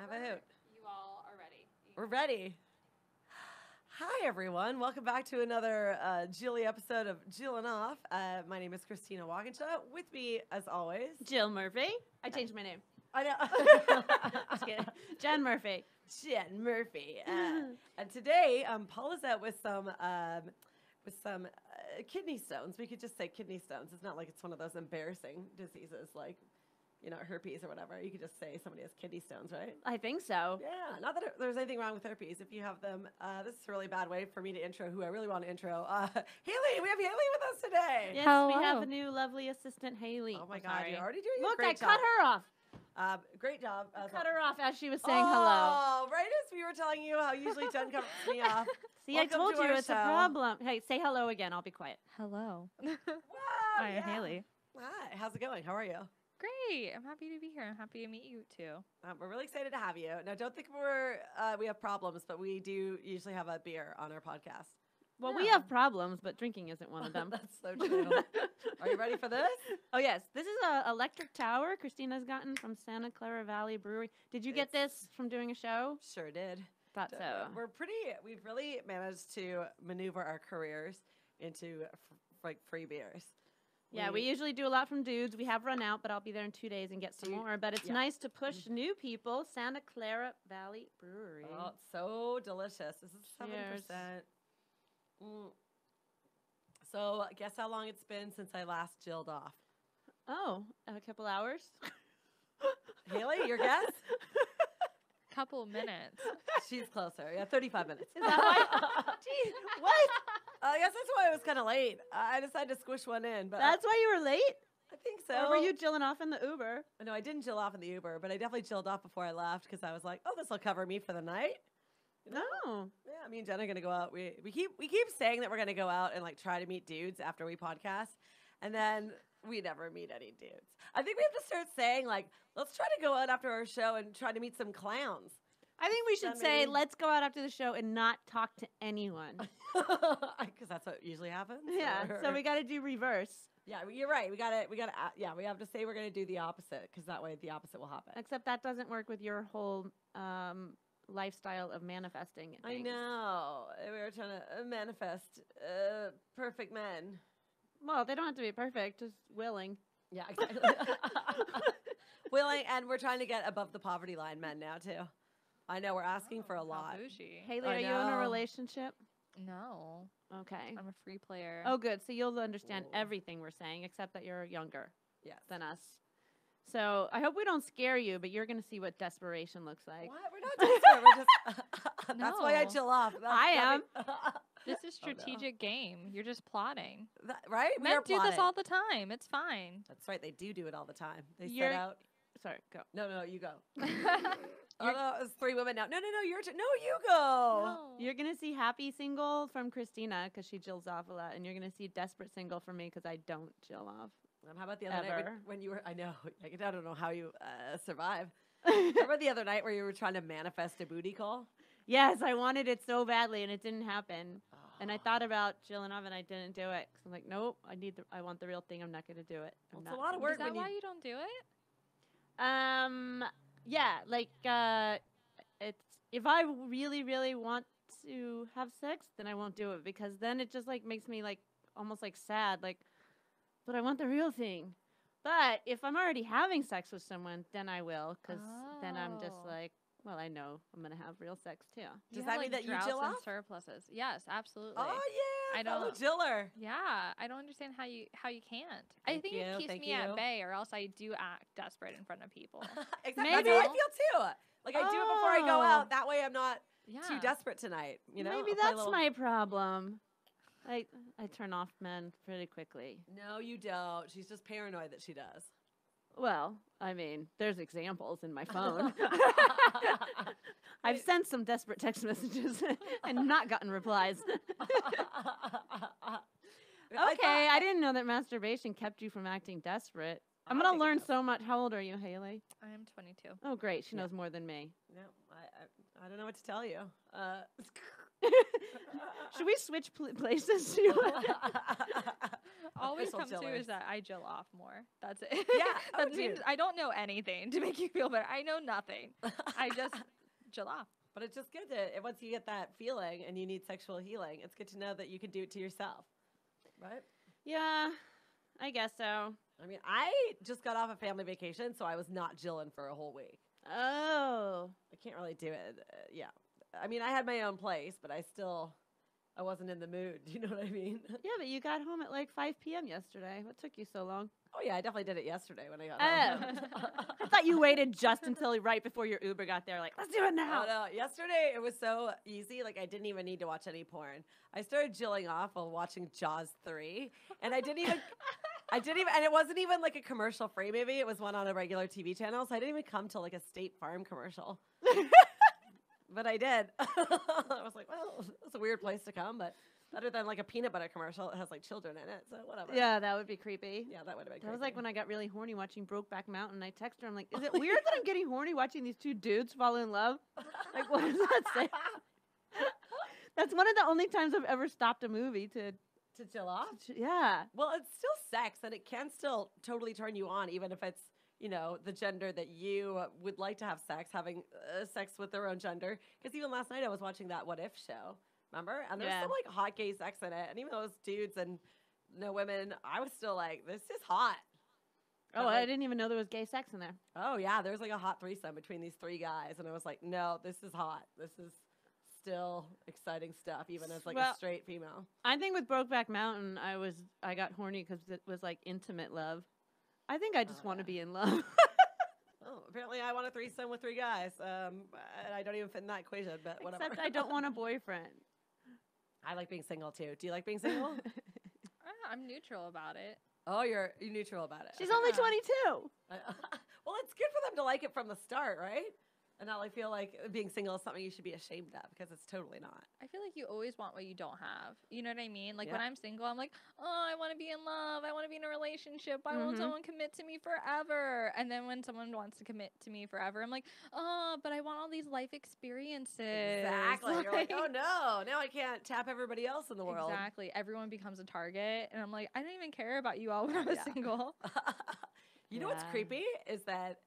Have a hoot. You all are ready. We're ready. Hi, everyone. Welcome back to another Jilly episode of Chillin Off. My name is Christina Walkinshaw. With me, as always, Jill Murphy. I changed my name. I know. Just kidding. Jen Murphy. Jen Murphy. And today, Paula's out with some kidney stones. We could just say kidney stones. It's not like it's one of those embarrassing diseases like, you know, herpes or whatever. You could just say somebody has kidney stones, right? I think so. Yeah, not that there's anything wrong with herpes. If you have them, this is a really bad way for me to intro who I really want to intro. Hailey, we have Hailey with us today. Yes, Hello. we have a new lovely assistant, Hailey. Oh my I'm God, sorry. you're already doing Look, a great job. I cut her off. Great job. Cut her off as she was saying hello. Oh, right as we were telling you how usually Jen cuts me off. See, Welcome I told to you our it's a show. problem. Hey, say hello again. I'll be quiet. Hello. Wow, Hi, yeah. Hailey. Hi, how's it going? How are you? Great. I'm happy to be here. I'm happy to meet you too. We're really excited to have you. Now, don't think we have problems, but we do usually have a beer on our podcast. Well, we Yeah. have problems, but drinking isn't one of them. That's so true. Are you ready for this? Oh, yes. This is a electric tower Christina's gotten from Santa Clara Valley Brewery. Did you get this from doing a show? Sure did. Thought so. We've really managed to maneuver our careers into like free beers. Yeah, we usually do a lot from dudes. We have run out, but I'll be there in 2 days and get some more. But it's yeah. nice to push new people. Santa Clara Valley Brewery. Oh, it's so delicious. This is 7%. Cheers. So guess how long it's been since I last chilled off? Oh, a couple hours. Hailey, your guess? Couple minutes. She's closer. Yeah, 35 minutes. Is that why? Gee, what? I guess that's why it was kind of late. I decided to squish one in, but That's why you were late? I think so. Or were you chilling off in the Uber? No, I didn't chill off in the Uber, but I definitely chilled off before I left because I was like, "Oh, this will cover me for the night." You know? No. Yeah, me and Jen are gonna go out. We keep saying that we're gonna go out and like try to meet dudes after we podcast, and then we never meet any dudes. I think we have to start saying like, let's try to go out after our show and try to meet some clowns. I think we should I say, mean- let's go out after the show and not talk to anyone. Because that's what usually happens. Yeah, or- so we got to do reverse. Yeah, you're right. We gotta. Yeah, we have to say we're gonna do the opposite because that way the opposite will happen. Except that doesn't work with your whole lifestyle of manifesting. I things. know. We were trying to manifest perfect men. Well, they don't have to be perfect, just willing. Yeah, exactly. Willing, and we're trying to get above the poverty line men now too. I know we're asking for a How lot. bougie. Haley, I are you in a know. relationship? No. Okay. I'm a free player. Oh, good. So you'll understand Ooh. everything we're saying, except that you're younger Yes. than us. So I hope we don't scare you, but you're going to see what desperation looks like. What? We're not desperate. We're just. That's why I No. chill off. I am. This is Oh, no. strategic game. You're just plotting. Right? We Men are do this plotting. all the time. It's fine. That's right. They do it all the time. They You're- set out. Sorry, go. No, you go. Oh no, it's 3 women now. No, your turn. No, you go. You're going to see happy single from Christina because she chills off a lot, and you're going to see desperate single from me because I don't chill off. How about the other night Ever. when you were? I know. I don't know how you survive. Remember the other night where you were trying to manifest a booty call? Yes, I wanted it so badly, and it didn't happen. And I thought about chilling off, and I didn't do it. 'Cause I'm like, nope, I want the real thing. I'm not going to do it. Well, I'm it's a not lot of gonna work Is that when why you. you don't do it? Yeah, like it's if I really, really want to have sex, then I won't do it because then it just like makes me like almost like sad, like, but I want the real thing. But if I'm already having sex with someone, then I will, because then I'm just Oh. like, well, I know I'm gonna have real sex too. Does have, that mean that you droughts chill and off? surpluses? Yes, absolutely. Oh yeah, I fellow don't- chiller. Yeah, I don't understand how you can't. I Thank think you, it keeps thank me you. at bay, or else I do act desperate in front of people. Exactly. Maybe- That's how I feel too. Like I do it before I go Oh. out. That way I'm not Yeah. too desperate tonight. You know. Maybe I'll play a that's little- my problem. I turn off men pretty quickly. No, you don't. She's just paranoid that she does. Well, I mean, there's examples in my phone. I've sent some desperate text messages and not gotten replies. Okay, I didn't know that masturbation kept you from acting desperate. I'm I'll gonna take a learn guess. so much. How old are you, Haley? I am 22. Oh, great. She Yeah. knows more than me. No, I don't know what to tell you. Should we switch places? All we Official come to chillers. is that I jill off more. That's it. Yeah, oh, That means dude. I don't know anything to make you feel better. I know nothing. I just jill off. But it's just good to once you get that feeling and you need sexual healing, it's good to know that you can do it to yourself, right? Yeah, I guess so. I mean, I just got off a family vacation, so I was not Jillin for a whole week. Oh. I can't really do it. Yeah, I mean, I had my own place, but I wasn't in the mood. Do you know what I mean? Yeah, but you got home at like 5 p.m. yesterday. What took you so long? Oh yeah, I definitely did it yesterday when I got home. I thought you waited just until right before your Uber got there. Like, let's do it now. Oh, no. Yesterday it was so easy. Like I didn't even need to watch any porn. I started jilling off while watching Jaws 3, and I didn't even, and it wasn't even like a commercial free movie. It was one on a regular TV channel, so I didn't even come to like a State Farm commercial. But I did. I was like, well, it's a weird place to come, but better than like a peanut butter commercial that has like children in it. So whatever. Yeah, that would be creepy. Yeah, that would have been. That was like when I got really horny watching Brokeback Mountain. I texted her, I'm like, is it weird that I'm getting horny watching these two dudes fall in love? Like, what does that say? That's one of the only times I've ever stopped a movie to chill off. yeah. Well, it's still sex, and it can still totally turn you on, even if it's the gender that you would like to have sex, having sex with their own gender. Because even last night I was watching that What If show, remember? And there's Yeah. some like hot gay sex in it, and even though it was dudes and no women, I was still like, this is hot. Oh, I didn't even know there was gay sex in there. Oh yeah, there's like a hot threesome between these three guys, and I was like, no, this is hot. This is still exciting stuff, even as like a Well, straight female. I think with Brokeback Mountain, I got horny because it was like intimate love. I think I just want to yeah. be in love. Oh, apparently I want a threesome with three guys. And I don't even fit in that equation, but whatever. Except I don't want a boyfriend. I like being single too. Do you like being single? I'm neutral about it. Oh, you're neutral about it. She's Okay. only Yeah. 22. Well, it's good for them to like it from the start, right? And not like feel like being single is something you should be ashamed of, because it's totally not. I feel like you always want what you don't have. You know what I mean? Like when Yeah. I'm single, I'm like, oh, I want to be in love. I want to be in a relationship. Why won't Mhm. someone commit to me forever? And then when someone wants to commit to me forever, I'm like, oh, but I want all these life experiences. Exactly. You're like, oh no, now I can't tap everybody else in the world. Exactly. Everyone becomes a target. And I'm like, I don't even care about you all when I was Yeah. single. You know what's Yeah. creepy is that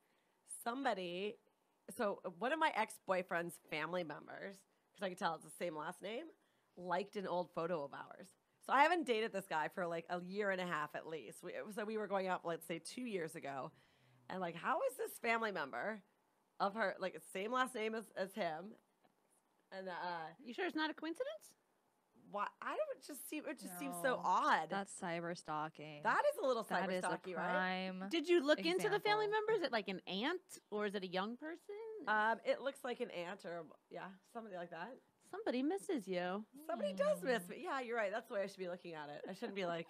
so one of my ex-boyfriend's family members, because I could tell it's the same last name, liked an old photo of ours. So I haven't dated this guy for like a year and a half at least. So we were going out, let's say 2 years ago. And like, how is this family member of her, like same last name as him? And You sure it's not a coincidence? why, it just seems so No, odd. That's cyber stalking. That is a little That cyber is a stalky, right? crime. Did you look into the family Example. member? Is it like an aunt or is it a young person? It looks like an aunt or somebody like that. Somebody misses you. Somebody does miss me. Yeah, you're right. That's the way I should be looking at it. I shouldn't be like,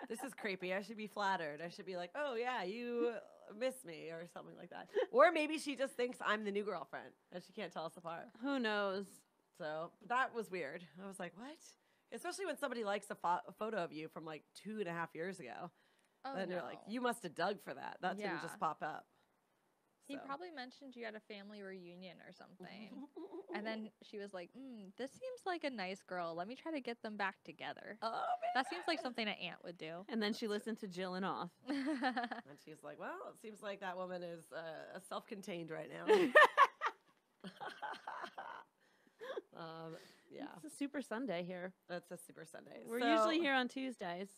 this is creepy. I should be flattered. I should be like, oh yeah, you miss me or something like that. Or maybe she just thinks I'm the new girlfriend and she can't tell us apart. Who knows? So that was weird. I was like, what? Especially when somebody likes a photo of you from like 2.5 years ago. Oh, Then you're like, you must have dug for that. That didn't Yeah. just pop up. He So. probably mentioned you at a family reunion or something. And then she was like, this seems like a nice girl. Let me try to get them back together. Oh, man. That seems like something an aunt would do. And then she listened to Jillin Off. And she's like, well, it seems like that woman is self-contained right now. Yeah, It's a super Sunday here. that's a super Sunday. We're So- usually here on Tuesdays.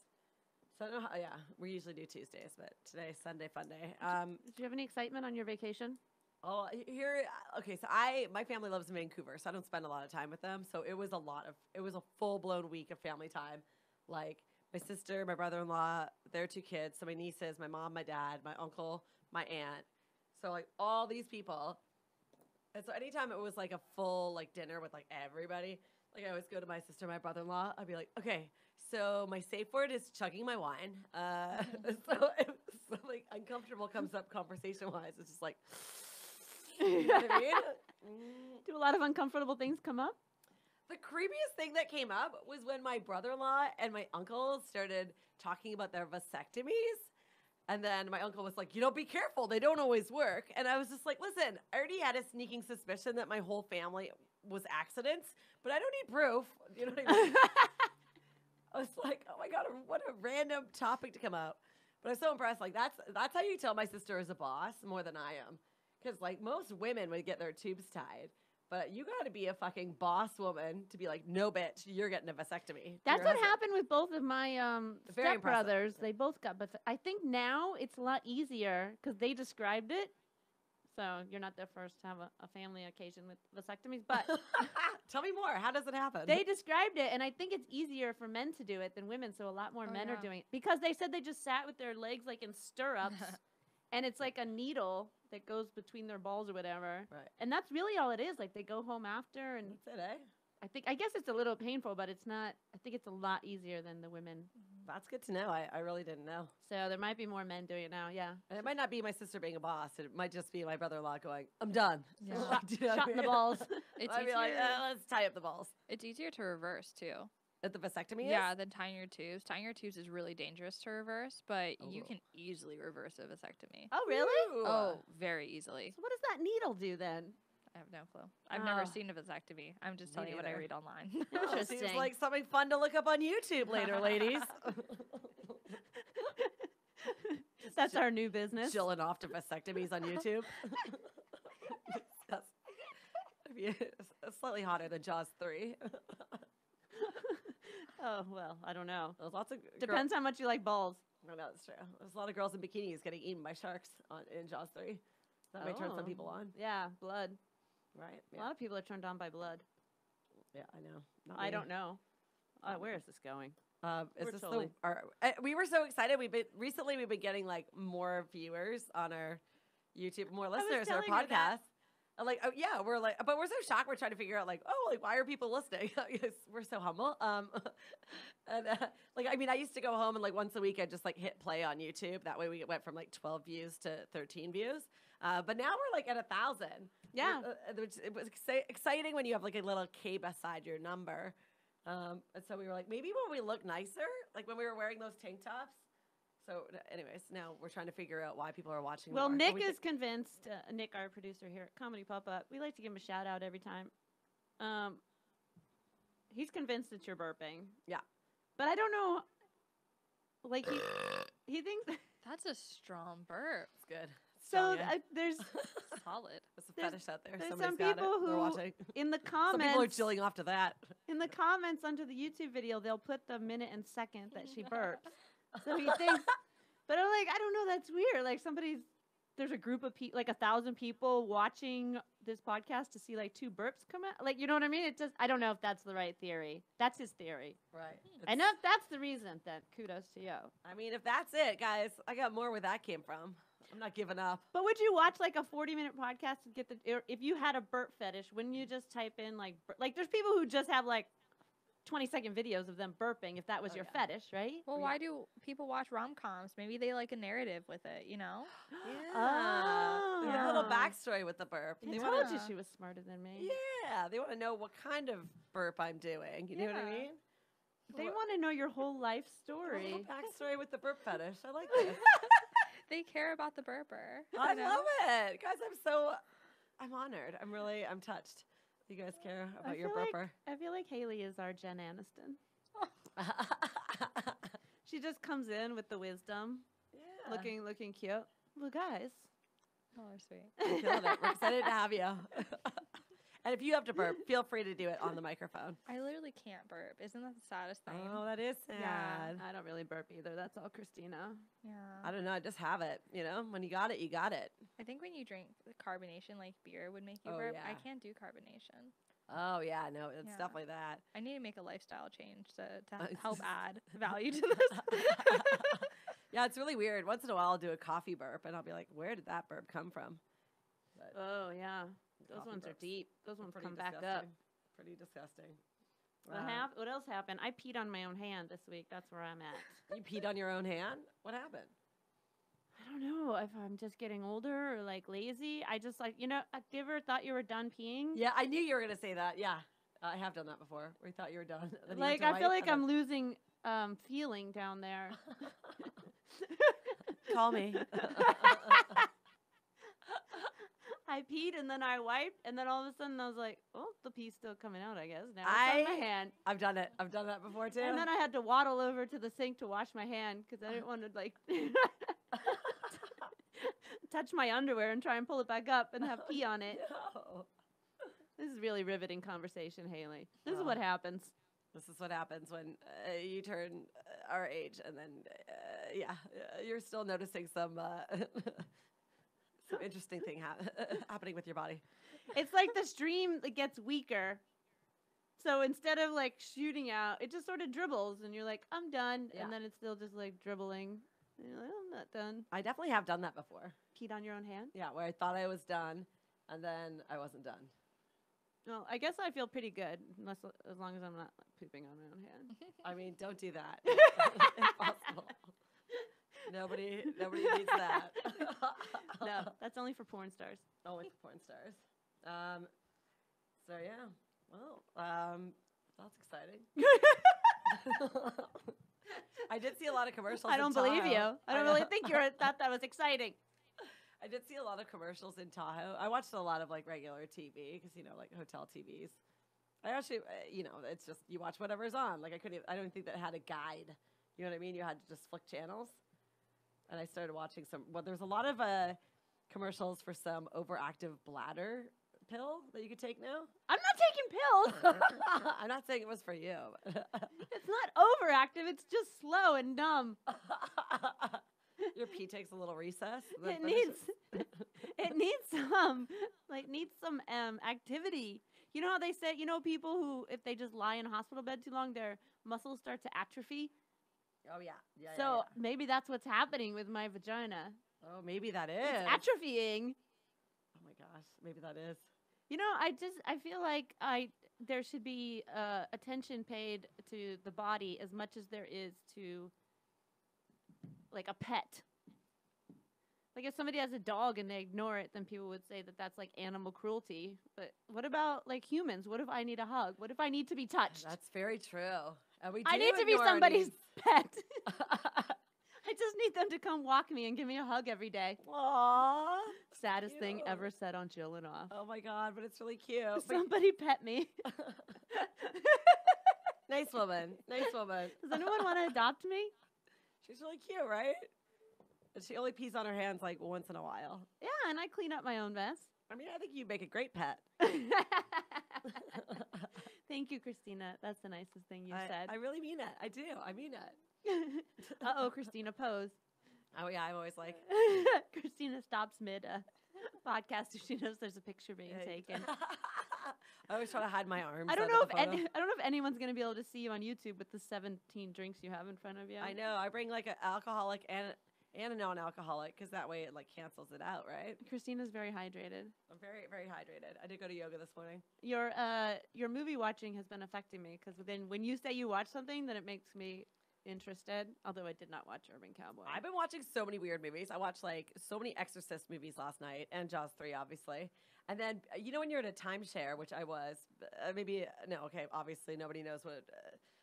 So I don't know yeah, we usually do Tuesdays, but today's Sunday fun day. Did you have any excitement on your vacation? Okay, so my family lives in Vancouver, so I don't spend a lot of time with them. So it was a full-blown week of family time. Like my sister, my brother-in-law, their two kids, so my nieces, my mom, my dad, my uncle, my aunt. So like all these people. And so anytime it was like a full like dinner with like everybody, like I always go to my sister, my brother-in-law, I'd be like, okay, so my safe word is chugging my wine. So if something uncomfortable comes up conversation-wise, it's just like, you know what I mean? Do a lot of uncomfortable things come up? The creepiest thing that came up was when my brother-in-law and my uncle started talking about their vasectomies. And then my uncle was like, be careful. They don't always work. And I was just like, listen, I already had a sneaking suspicion that my whole family was accidents, but I don't need proof. You know what I mean? I was like, oh my God, what a random topic to come out. But I'm so impressed. Like, that's how you tell my sister is a boss more than I am. Because, like, most women would get their tubes tied. But you got to be a fucking boss woman to be like, no, bitch, you're getting a vasectomy. That's what happened with both of my Very impressive. stepbrothers. They both got, but I think now it's a lot easier because they described it. So you're not the first to have a family occasion with vasectomies, but tell me more. How does it happen? they described it, and I think it's easier for men to do it than women. So a lot more men are doing it because they said they just sat with their legs like in stirrups, and it's like a needle that goes between their balls or whatever. Right. And that's really all it is. Like they go home after, and that's it, eh? I guess it's a little painful, but it's not. I think it's a lot easier than the women. That's good to know. I really didn't know. So there might be more men doing it now. Yeah. And it might not be my sister being a boss. It might just be my brother-in-law going, I'm done. Yeah. Shot in the balls. It's I'd be like, let's tie up the balls. It's easier to reverse too. At the vasectomy Yeah, than tying your tubes. Tying your tubes is really dangerous to reverse, but you can easily reverse a vasectomy. Oh, really? Ooh. Oh, very easily. So what does that needle do then? I have no clue. I've never seen a vasectomy. I'm just telling you what I read online. Interesting. Seems like something fun to look up on YouTube later, ladies. That's our new business. Chillin Off to vasectomies on YouTube. It's slightly hotter than Jaws 3. Oh, well, I don't know. There's lots of Depends how much you like balls. No, that's true. There's a lot of girls in bikinis getting eaten by sharks in Jaws 3. That may turn some people on. Yeah, blood. Right. A lot of people are turned on by blood. Yeah, I know. I don't know. Where is this going? Is this we were so excited. We've been getting like more viewers on our YouTube, more listeners to our podcast. Like, oh yeah, but we're so shocked. We're trying to figure out like, why are people listening? We're so humble. And I used to go home and like once a week I'd just like hit play on YouTube. That way we went from like 12 views to 13 views. But now we're like at 1,000. Yeah. Which it was exciting when you have like a little K beside your number. And so we were like, maybe when we look nicer, like when we were wearing those tank tops. So anyways, now we're trying to figure out why people are watching Well, more. Nick is convinced, Nick, our producer here at Comedy Pop-Up, we like to give him a shout out every time. He's convinced that you're burping. Yeah. But I don't know, like he thinks. That's a strong burp. It's good. So there's solid. There's a fetish out there. There's Somebody's some got people it. They're who, watching. in the Some comments, people are chilling off to that. in the comments under the YouTube video, they'll put the minute and second that she burps. So he thinks, but I'm like, I don't know, that's weird. Like there's a group of people, like 1,000 people watching this podcast to see like 2 burps come out. Like, you know what I mean? I don't know if that's the right theory. That's his theory. Right. I know if that's the reason, then kudos to you. I mean, if that's it, guys, I got more where that came from. I'm not giving up. But would you watch like a 40-minute podcast to get if you had a burp fetish, wouldn't you just type in like there's people who just have like 20-second videos of them burping if that was your fetish, right? Well, why do people watch rom-coms? Maybe they like a narrative with it, you know? Yeah. There's a little backstory with the burp. I told you she was smarter than me. Yeah. They want to know what kind of burp I'm doing. You know what I mean? They want to know your whole life story. A little backstory with the burp fetish. I like this. They care about the burper. I love it. Guys, I'm honored. I'm touched. You guys care about your burper? I feel like Hailey is our Jen Aniston. She just comes in with the wisdom. Yeah. Looking cute. Well, guys. Oh, sweet. Killing it. We're excited to have you. And if you have to burp, feel free to do it on the microphone. I literally can't burp. Isn't that the saddest thing? Oh, that is sad. Yeah, I don't really burp either. That's all Christina. Yeah. I don't know. I just have it. You know, when you got it, you got it. I think when you drink the carbonation, like beer would make you burp. Yeah. I can't do carbonation. Oh, yeah. No, it's definitely that. I need to make a lifestyle change to help add value to this. Yeah, it's really weird. Once in a while, I'll do a coffee burp, and I'll be like, where did that burp come from? But oh, yeah. Those ones are deep. Those ones come back up. Pretty disgusting. What else happened? I peed on my own hand this week. That's where I'm at. You peed on your own hand? What happened? I don't know if I'm just getting older or like lazy. I just like, have you ever thought you were done peeing? Yeah, I knew you were going to say that. Yeah, I have done that before. We thought you were done. Like, I feel like I'm losing feeling down there. Call me. I peed and then I wiped, and then all of a sudden I was like, "Oh, the pee's still coming out. I guess now it's on my hand." I've done it. I've done that before too. And then I had to waddle over to the sink to wash my hand because I didn't want to like touch my underwear and try and pull it back up and have pee on it. No. This is really riveting conversation, Hailey. This is Oh. what happens. This is what happens when you turn our age, and then you're still noticing some some interesting thing happening with your body. It's like the stream that gets weaker. So instead of like shooting out, it just sort of dribbles, and you're like, "I'm done," Yeah. and then it's still just like dribbling. And you're like, "I'm not done." I definitely have done that before. Peed on your own hand. Yeah, where I thought I was done, and then I wasn't done. Well, I guess I feel pretty good, as long as I'm not like, pooping on my own hand. I mean, don't do that. Impossible. Nobody needs that. No, that's only for porn stars. Only for porn stars. So yeah, well, that's exciting. I did see a lot of commercials. I don't in believe you. Tahoe. I don't really think you thought that was exciting. I did see a lot of commercials in Tahoe. I watched a lot of like regular TV because like hotel TVs. I actually, it's just you watch whatever's on. Like I don't think that had a guide. You know what I mean? You had to just flick channels. And I started watching there's a lot of commercials for some overactive bladder pill that you could take now. I'm not taking pills. I'm not saying it was for you. It's not overactive. It's just slow and dumb. Your pee takes a little recess. It needs some activity. You know how they say, people who, if they just lie in a hospital bed too long, their muscles start to atrophy. Oh yeah. So maybe that's what's happening with my vagina. Oh, maybe that is. It's atrophying. Oh my gosh, maybe that is. I feel like there should be attention paid to the body as much as there is to like a pet. Like if somebody has a dog and they ignore it, then people would say that that's like animal cruelty. But what about like humans? What if I need a hug? What if I need to be touched? That's very true. And we I do need to be ignore our somebody's needs. pet. I just need them to come walk me and give me a hug every day. Aww. Saddest thing Cute. ever said on Chillin Off. Oh my god, but it's really cute. But Somebody pet me. nice woman. Nice woman. Does anyone want to adopt me? She's really cute, right? And she only pees on her hands like once in a while. Yeah, and I clean up my own mess. I mean, I think you'd make a great pet. Thank you, Christina. That's the nicest thing you said. I really mean it. I do. I mean it. Uh-oh, Christina, pose. Oh yeah, I'm always like. Christina stops mid podcast if she knows there's a picture being taken. I always try to hide my arms. I don't under know the photo. if anyone's gonna be able to see you on YouTube with the 17 drinks you have in front of you. I know. I bring like an alcoholic and a non-alcoholic because that way it like cancels it out, right? Christina's very hydrated. I'm very, very hydrated. I did go to yoga this morning. Your movie watching has been affecting me because then when you say you watch something, then it makes me interested. Although I did not watch Urban Cowboy. I've been watching so many weird movies. I watched like so many Exorcist movies last night and Jaws 3, obviously. And then, when you're in a timeshare, which I was, obviously nobody knows what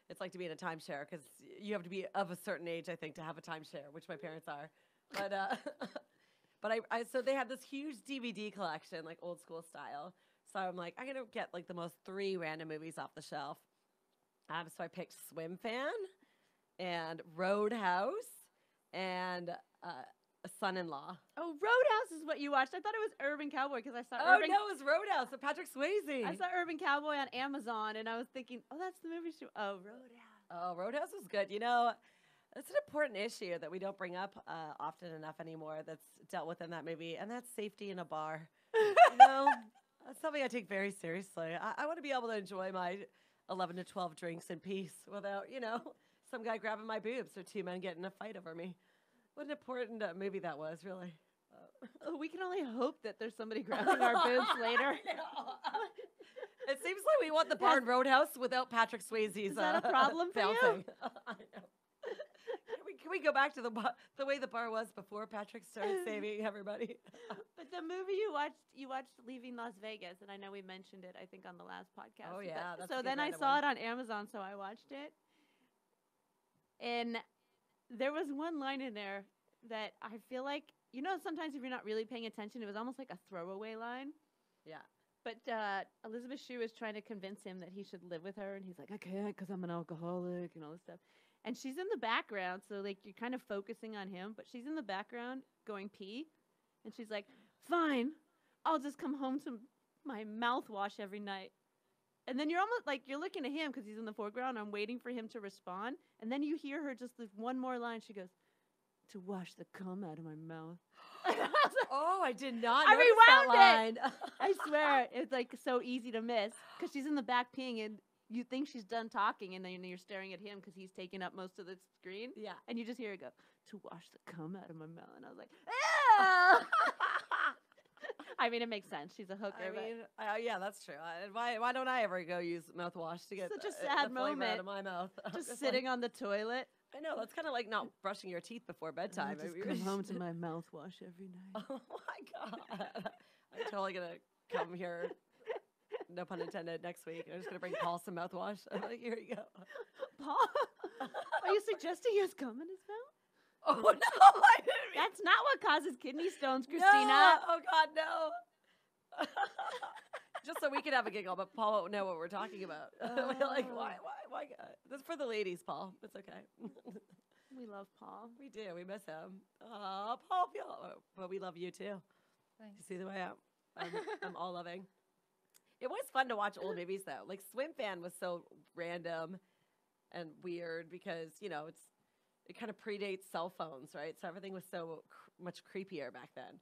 it's like to be in a timeshare because you have to be of a certain age, I think, to have a timeshare, which my parents are. But so they had this huge DVD collection, like old school style. So I'm like, I'm going to get like the most 3 random movies off the shelf. So I picked Swim Fan and Roadhouse and Son-in-Law. Oh, Roadhouse is what you watched. I thought it was Urban Cowboy because I saw No, it was Roadhouse with Patrick Swayze. I saw Urban Cowboy on Amazon, and I was thinking, oh, that's the movie show. Oh, Roadhouse. Oh, Roadhouse was good. It's an important issue that we don't bring up often enough anymore that's dealt with in that movie, and that's safety in a bar. That's something I take very seriously. I want to be able to enjoy my 11 to 12 drinks in peace without, some guy grabbing my boobs or 2 men getting in a fight over me. What an important movie that was, really. We can only hope that there's somebody grabbing our boobs later. It seems like we want the Barn Roadhouse without Patrick Swayze's Is that a problem for you? bouncing. I know. Can we go back to the way the bar was before Patrick started saving everybody? But the movie you watched Leaving Las Vegas, and I know we mentioned it, I think, on the last podcast. Oh, yeah. That's a So good then I random saw one. it on Amazon, so I watched it. And there was one line in there that I feel like, sometimes if you're not really paying attention, it was almost like a throwaway line. Yeah. But Elizabeth Shue is trying to convince him that he should live with her, and he's like, I can't because I'm an alcoholic and all this stuff. And she's in the background, so like you're kind of focusing on him, but she's in the background going pee, and she's like, fine, I'll just come home to my mouthwash every night. And then you're almost like, you're looking at him because he's in the foreground. I'm waiting for him to respond. And then you hear her just this one more line. She goes, to wash the cum out of my mouth. Oh, I did not I notice that rewound line. I swear, it's like so easy to miss because she's in the back peeing and you think she's done talking and then you're staring at him because he's taking up most of the screen. Yeah. And you just hear her go, to wash the cum out of my mouth. And I was like, ew! I mean, it makes sense. She's a hooker. I mean, yeah, that's true. Why don't I ever go use mouthwash to get Such a the sad flavor moment. out of my mouth? just sitting on the toilet. I know, that's kind of like not brushing your teeth before bedtime. I just come home to my mouthwash every night. Oh my God. I'm totally going to come here, no pun intended, next week. I'm just going to bring Paul some mouthwash. I'm like, here you go. Paul, are you suggesting he has cum in his mouth? Oh, no, I didn't mean That's not what causes kidney stones, Christina. No. Oh, God, no. Just so we can have a giggle, but Paul won't know what we're talking about. We're like, why? This is for the ladies, Paul. It's okay. We love Paul. We do. We miss him. Oh, Paul, but we love you too. Thanks. You see the way I'm all loving. It was fun to watch old movies though. Like Swim Fan was so random and weird because it kind of predates cell phones, right? So everything was so much creepier back then.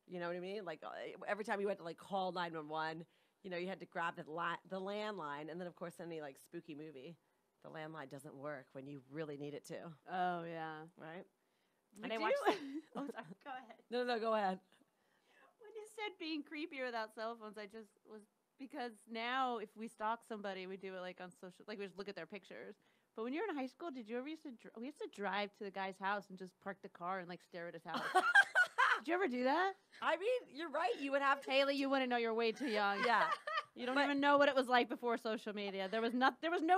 You know what I mean? Like every time you went to like call 911, you had to grab the landline, and then of course any like spooky movie, the landline doesn't work when you really need it to. Oh, yeah. Right? And I watched. Oh, sorry. Go ahead. No, go ahead. When you said being creepier without cell phones, I just was because now if we stalk somebody, we do it like on social, like we just look at their pictures. But when you're in high school, we used to drive to the guy's house and just park the car and like stare at his house. Did you ever do that? I mean, you're right. You would have to. Haley, you wouldn't know. You're way too young. Yeah. You don't even know what it was like before social media. There was no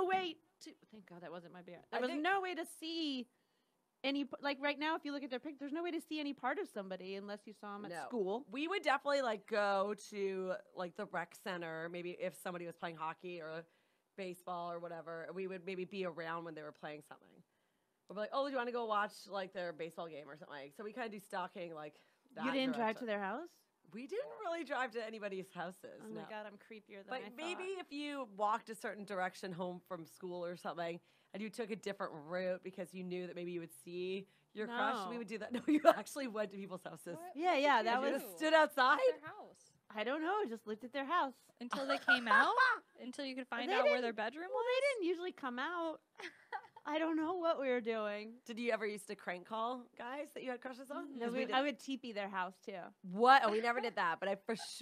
way to. Thank God that wasn't my beer. There was no way to see any. Like right now, if you look at their picture, there's no way to see any part of somebody unless you saw them at school. We would definitely like go to like the rec center. Maybe if somebody was playing hockey or baseball or whatever, we would maybe be around when they were playing something. We'd be like, oh, do you want to go watch like their baseball game or something? So we kind of do stalking like that. You didn't drive to their house? We didn't really drive to anybody's houses. Oh no. my God, I'm creepier than But I thought. maybe if you walked a certain direction home from school or something and you took a different route because you knew that maybe you would see your crush, we would do that. No, you actually went to people's houses. Yeah, that You was. just stood outside? Their house. I don't know. I just looked at their house. Until they came out? Until you could find They out where didn't- their bedroom Well, was? they didn't usually come out. I don't know what we were doing. Did you ever used to crank call guys that you had crushes on? No, 'Cause we I would teepee their house too. What? Oh, we never did that, but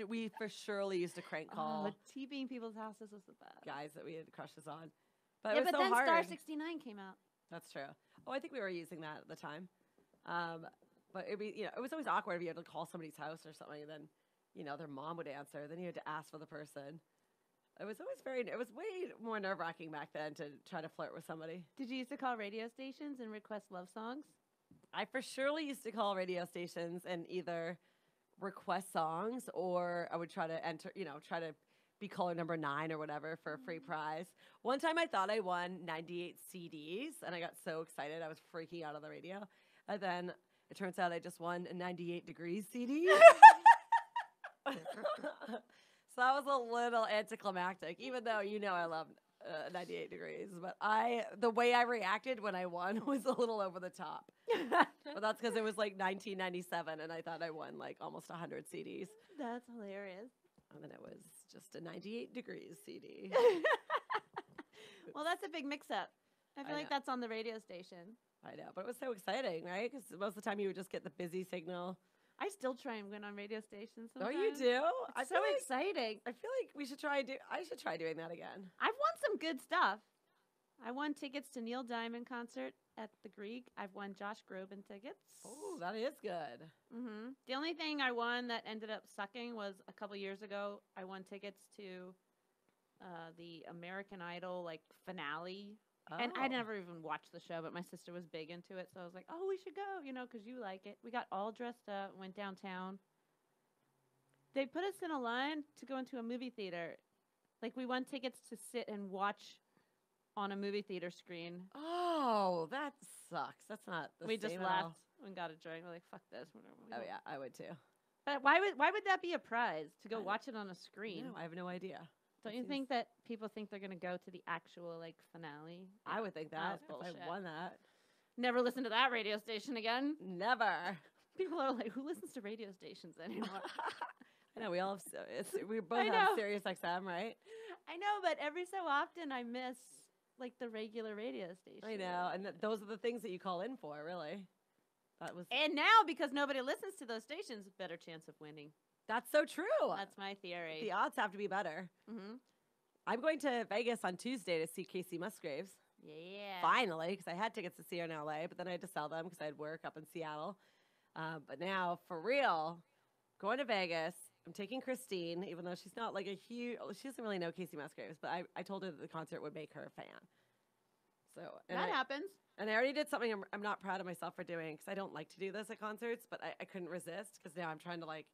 we for surely used to crank call Oh, teepeeing people's houses was the best. guys that we had crushes on. But Yeah, it was but so then hard. Star 69 came out. That's true. Oh, I think we were using that at the time. But it'd be, it was always awkward if you had to call somebody's house or something, and then, their mom would answer. Then you had to ask for the person. It was way more nerve-wracking back then to try to flirt with somebody. Did you used to call radio stations and request love songs? I for surely used to call radio stations and either request songs or I would try to enter, try to be caller number 9 or whatever for a free prize. One time I thought I won 98 CDs and I got so excited. I was freaking out on the radio. And then it turns out I just won a 98 Degrees CD. So that was a little anticlimactic, even though I love 98 Degrees. But the way I reacted when I won was a little over the top. But that's because it was like 1997, and I thought I won like almost 100 CDs. That's hilarious. And then it was just a 98 Degrees CD. Well, that's a big mix-up. I feel like that's on the radio station. I know, but it was so exciting, right? Because most of the time you would just get the busy signal. I still try and win on radio stations sometimes. Oh, you do? It's so exciting. I feel like I should try doing that again. I've won some good stuff. I won tickets to Neil Diamond concert at the Greek. I've won Josh Groban tickets. Oh, that is good. Mm-hmm. The only thing I won that ended up sucking was a couple years ago. I won tickets to the American Idol finale And I Oh. never even watched the show, but my sister was big into it. So I was like, oh, we should go, because you like it. We got all dressed up, went downtown. They put us in a line to go into a movie theater. Like, we won tickets to sit and watch on a movie theater screen. Oh, that sucks. That's not the We same just at all. laughed and got a drink. We're like, fuck this. Whatever. We Oh, don't- yeah, I would too. But why would that be a prize to go I- watch it on a screen? No, I have no idea. Don't That you seems- think that people think they're going to go to the actual, like, finale? I would think that That's if I bullshit. won that. Never listen to that radio station again. Never. People are like, who listens to radio stations anymore? I know we all have. We both I have know. Sirius XM, right? I know, but every so often I miss, like, the regular radio station. I know, and those are the things that you call in for, really. That was. And now, because nobody listens to those stations, better chance of winning. That's so true. That's my theory. The odds have to be better. Mm-hmm. I'm going to Vegas on Tuesday to see Casey Musgraves. Yeah. Finally, because I had tickets to see her in LA, but then I had to sell them because I had work up in Seattle. But now, for real, going to Vegas. I'm taking Christine, even though she's not like a huge. She doesn't really know Casey Musgraves, but I told her that the concert would make her a fan. So and That I, happens. and I already did something I'm not proud of myself for doing because I don't like to do this at concerts, but I couldn't resist because now I'm trying to like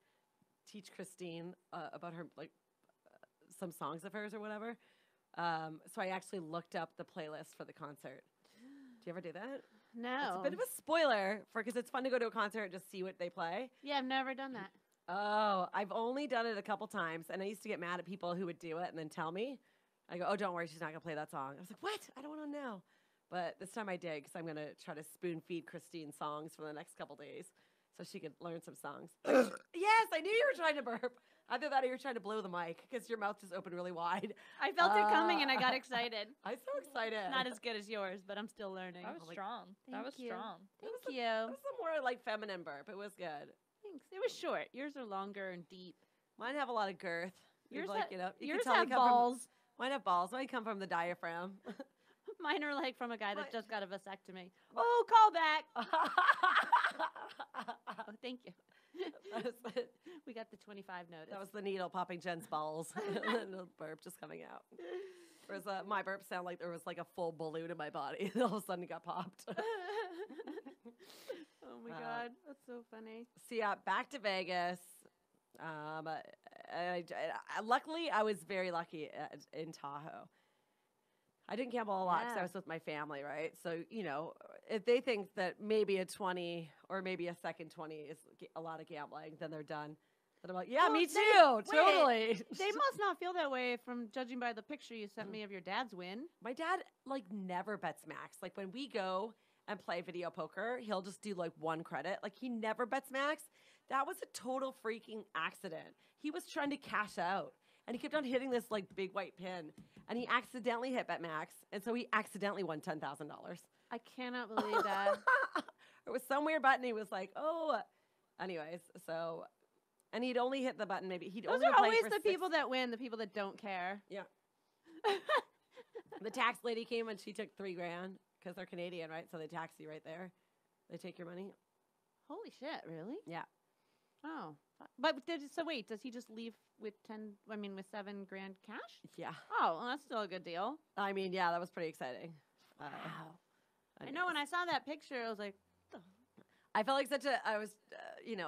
teach Christine about her like some songs of hers or whatever. So I actually looked up the playlist for the concert. Do you ever do that? No. It's a bit of a spoiler for because it's fun to go to a concert and just see what they play. Yeah, I've never done that. Oh, I've only done it a couple times, and I used to get mad at people who would do it and then tell me. I go, "Oh, don't worry, she's not gonna play that song." I was like, "What? I don't want to know." But this time I did because I'm gonna try to spoon feed Christine songs for the next couple days so she could learn some songs. Yes, I knew you were trying to burp. Either that or you were trying to blow the mic because your mouth just opened really wide. I felt it coming and I got excited. I'm so excited. Not as good as yours, but I'm still learning. That was like, strong. That was thank you. strong. Thank It you. was a more like feminine burp. It was good. Thanks. It was short. Yours are longer and deep. Mine have a lot of girth. Yours like, ha- you know, you Yours can tell have they come balls. From, mine have balls. Mine come from the diaphragm. Mine are like from a guy that What? just got a vasectomy. Oh, call back. Oh, thank you. We got the 25 notice. That was the needle popping Jen's balls. And the burp just coming out. Whereas my burp sounded like there was like a full balloon in my body. And all of a sudden it got popped. Oh my God, that's so funny. So yeah, back to Vegas. Luckily, I was very lucky in Tahoe. I didn't gamble a lot because Yeah. I was with my family, right? So, you know, if they think that maybe a 20 or maybe a second 20 is a lot of gambling, then they're done. And I'm like, yeah, Well, me they- too, wait, totally. They must not feel that way from judging by the picture you sent me of your dad's win. My dad, like, never bets max. Like, when we go and play video poker, he'll just do, like, one credit. Like, he never bets max. That was a total freaking accident. He was trying to cash out. And he kept on hitting this, like, big white pin. And he accidentally hit bet max. And so he accidentally won $10,000. I cannot believe that. It was some weird button. He was like, oh. Anyways, so... And he'd only hit the button maybe. He'd Those only are play always for the 6 people that win, the people that don't care. Yeah. The tax lady came and she took $3,000 because they're Canadian, right? So they tax you right there. They take your money. Holy shit, really? Yeah. Oh. But wait, does he just leave with with $7,000 cash? Yeah. Oh, well, that's still a good deal. I mean, yeah, that was pretty exciting. Wow. I know when I saw that picture, I was like, I felt like I was,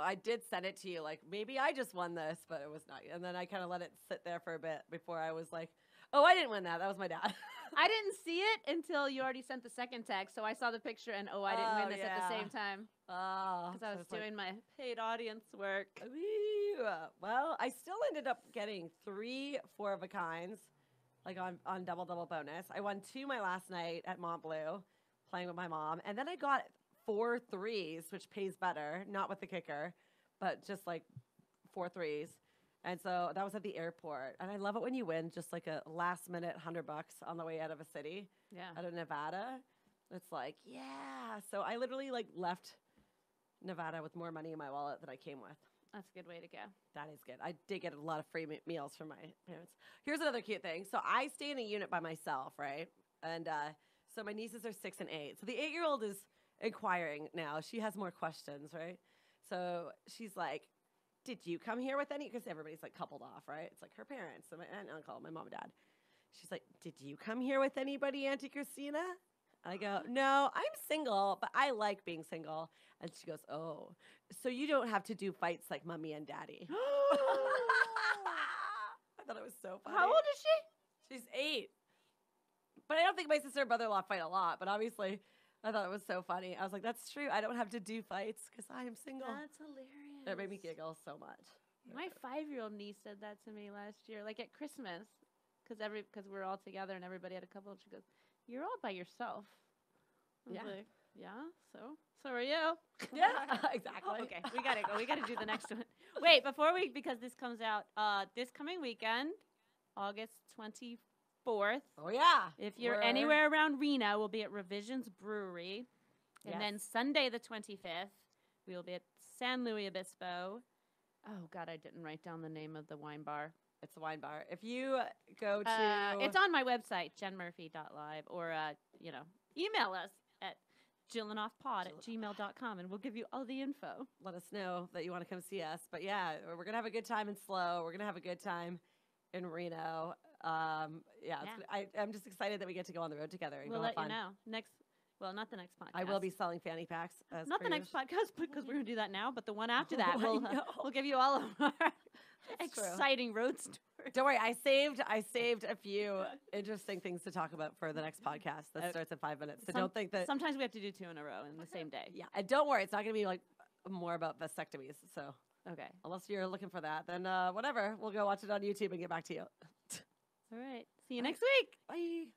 I did send it to you, like, maybe I just won this, but it was not. And then I kind of let it sit there for a bit before I was like, oh, I didn't win that. That was my dad. I didn't see it until you already sent the second text. So I saw the picture and, I didn't win this at the same time. Oh. Because I was doing my paid audience work. Well, I still ended up getting 3 4-of-a-kinds, like on double bonus. I won 2 my last night at Mont Bleu, playing with my mom. And then I got 4 3s, which pays better, not with the kicker, but just like 4 3s. And so that was at the airport. And I love it when you win just like a last minute $100 on the way out of a city, Yeah. out of Nevada. It's like, yeah. So I literally like left Nevada with more money in my wallet than I came with. That's a good way to go. That is good. I did get a lot of free meals from my parents. Here's another cute thing. So I stay in a unit by myself, right? And so my nieces are 6 and 8. So the 8-year-old is inquiring now. She has more questions, right? So she's like, did you come here with any? Because everybody's like coupled off, right? It's like her parents, and my aunt and uncle, my mom and dad. She's like, did you come here with anybody, Auntie Christina? I go, no, I'm single, but I like being single. And she goes, oh, so you don't have to do fights like mommy and daddy. I thought it was so funny. How old is she? She's 8. But I don't think my sister and brother-in-law fight a lot. But obviously, I thought it was so funny. I was like, that's true. I don't have to do fights because I am single. That's hilarious. It made me giggle so much. My 5-year-old niece said that to me last year, like at Christmas, because we're all together and everybody had a couple. And she goes, "You're all by yourself." I was Yeah. like, yeah. So are you? Yeah, exactly. Okay, we gotta go. We gotta do the next one. Wait, because this comes out this coming weekend, August 24th. Oh, yeah. If you're anywhere around Reno, we'll be at Revisions Brewery. And then Sunday the 25th, we will be at San Luis Obispo. Oh, God, I didn't write down the name of the wine bar. It's a wine bar. If you go to... It's on my website, jenmurphy.live, or, email us at jillinoffpod@gmail.com, and we'll give you all the info. let us know that you want to come see us. But yeah, we're going to have a good time in SLO. We're going to have a good time in Reno. I'm just excited that we get to go on the road together and We'll go let have you fun. know. Not the next podcast. I will be selling fanny packs. As Not per the next usual. podcast because we're going to do that now, but the one after that, I we'll know. give you all of our That's true. exciting road stories. Don't worry, I saved a few interesting things to talk about for the next podcast that starts in 5 minutes. So don't think that... Sometimes we have to do 2 in a row in the same day. Yeah, and don't worry, it's not going to be like more about vasectomies. So Okay. unless you're looking for that, then whatever. We'll go watch it on YouTube and get back to you. All right. See you next week. Bye.